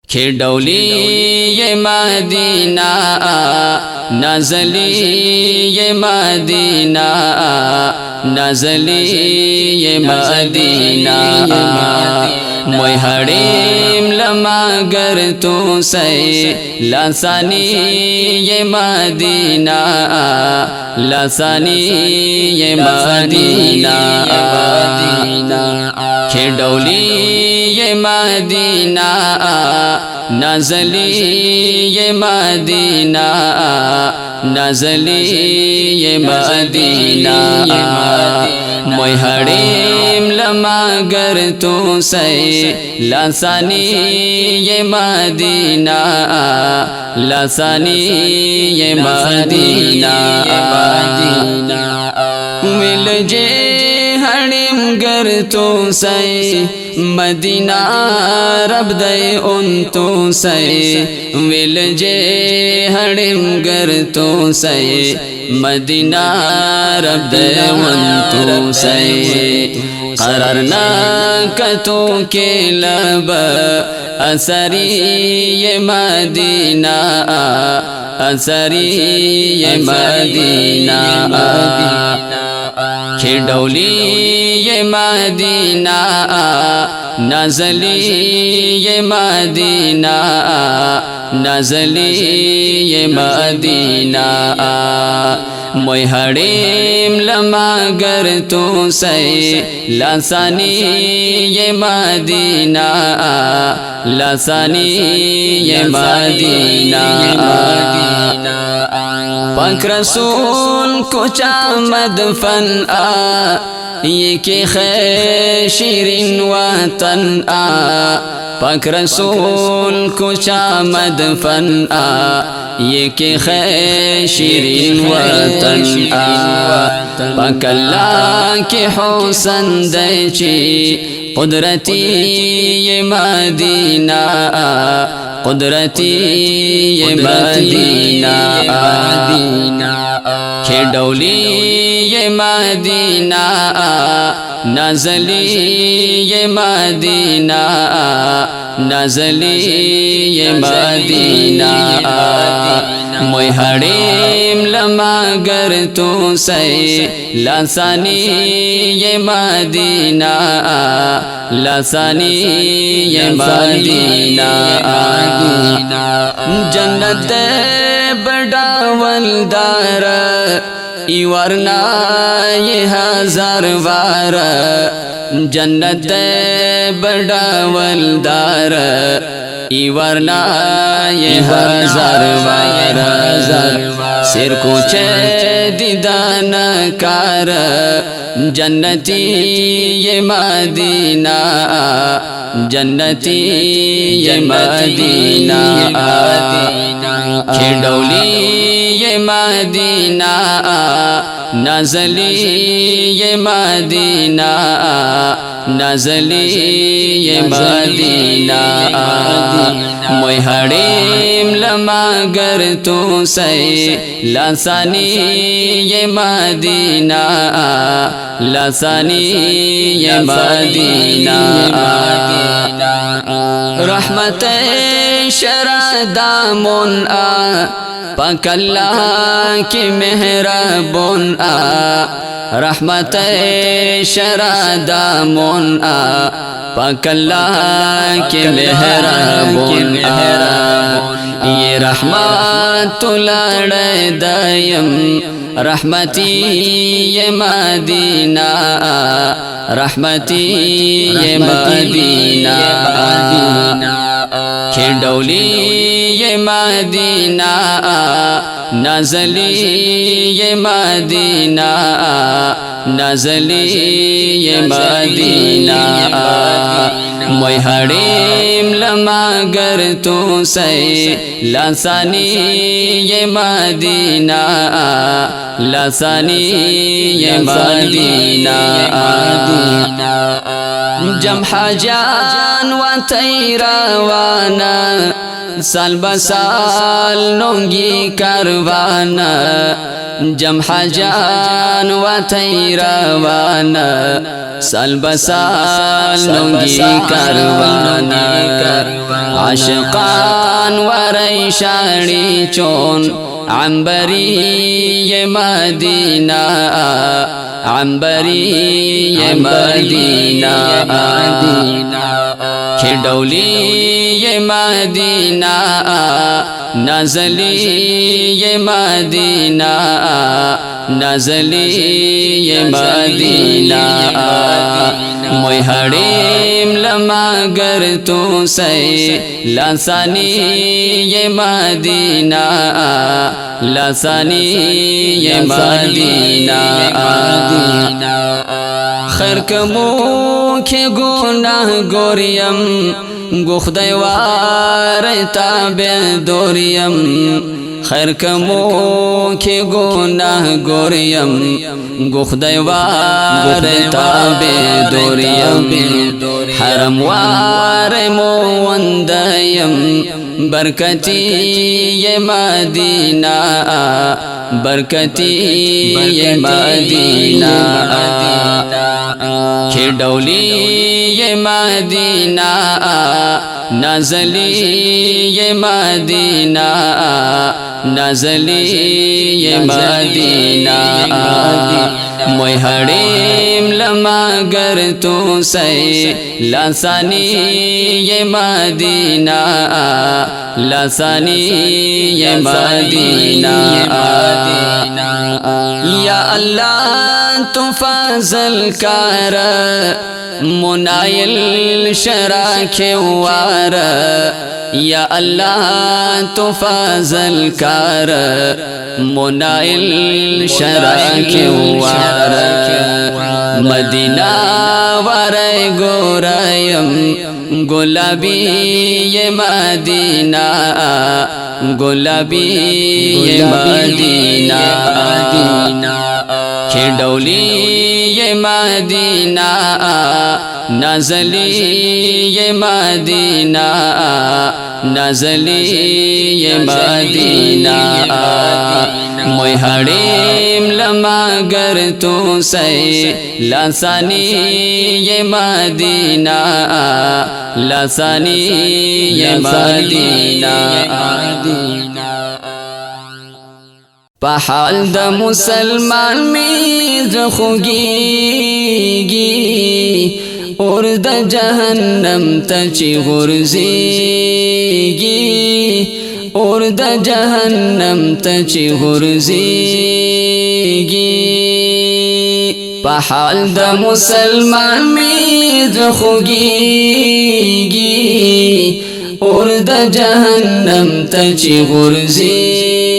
کھڈولی یہ مدینہ نازلی یہ مدینہ نازلی یہ مدینہ موی حریم لما گر تو سی لسانی یہ مدینہ لسانی یہ مدینہ کھڈولی یہ مدینہ نازلی یہ مدینہ نازلی یہ مدینہ موی حریم لما گر تو سی لسانی یہ مدینہ لسانی یہ مدینہ مل جے حریم گر تو سی مدینہ رب دے ان تو سی ویل جے حریم گر تو سی مدینہ رب دے ان تو سی قرار نہ کتو کے لب اثری یہ مدینہ اثری یہ مدینہ کھڈولی یہ مدینہ نازلی یہ مدینہ نازلی یہ مدینہ موی حریم لما گر تو سی لسانی یہ مدینہ لسانی یہ مدینہ پاک رسول کو چامد فن یہ کہ خیر شیرین وطن پاک رسول کو چامد فن یہ کہ خیر شیرین وطن پاک اللہ کے حسن دے چی قدرتی یہ مدینہ قدرتی یہ مدینہ کھڈولی یہ مدینہ نازلی یہ مدینہ نازلی یہ مدینہ موی حریم لما گر تو سی لسانی یہ مدینہ لسانی یہ مدینہ جنت بڑا ولدار ایورنا یہ ہزار وار جنت بڑا ولدار ایورنا یہ ہزار وار سر کو دیدان کار جنتی یہ مدینہ جنتی یہ مدینہ کھڈولی یہ مدینہ نازلی یہ مدینہ نازلی یہ مدینہ موی حریم لما گر تو سی لسانی یہ مدینہ لسانی یہ مدینہ رحمت شردامون پاک اللہ کی مہربون رحمت شردامون پاک اللہ کی مہربون یہ رحمت لڑ دیم رحمتی یہ مدینہ رحمتی یہ مدینہ کھڈولی یہ مدینہ نازلی یہ مدینہ نازلی یہ مدینہ موی حریم لما گر تو سی لسانی یہ مدینہ لسانی یہ مدینہ جمح جان و تیروانا سال بسال نونگی کروانا جم حجان و تیروانا سال بسال نونگی کروانا عاشقان و ریشانی چون عنبری مدینہ عنبری مدینہ کھڈولی مدینہ نزلی مدینہ نزلی مدینہ موی حریم لمگر تو سے لسانی مدینہ لسانی مدینہ خیر کمو کے گناہ گوریم گخدای وار تابع دوریم خیر کمو کے گناہ گوریم گخدای وار تابع دوریم حرم وار موندیم برکتی مدینہ برکتی مدینہ کھڈولی مدینہ نزلی مدینہ نزلی مدینہ موی حریم لمگر تو سے لسانی مدینہ لسانی مدینہ یا اللہ تو فضل کر منایل شراک وار یا اللہ تو فضل کر منایل شراک وار مدینہ وار گوریم گلابی مدینہ گلابی مدینہ کھڈولی مدینہ نزلی مدینہ نزلی مدینہ موی حریم لمگر تو سے لسانی مدینہ لسانی مدینہ پحال د مسلمان میز خوږیږي اور د جهنم ته چې غورځيږي اور د جهنم ته چې غورځيږي پحال د مسلمان میز خوږیږي اور د جهنم ته چې غورځيږي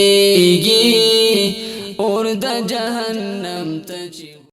اور د جهنم ته چې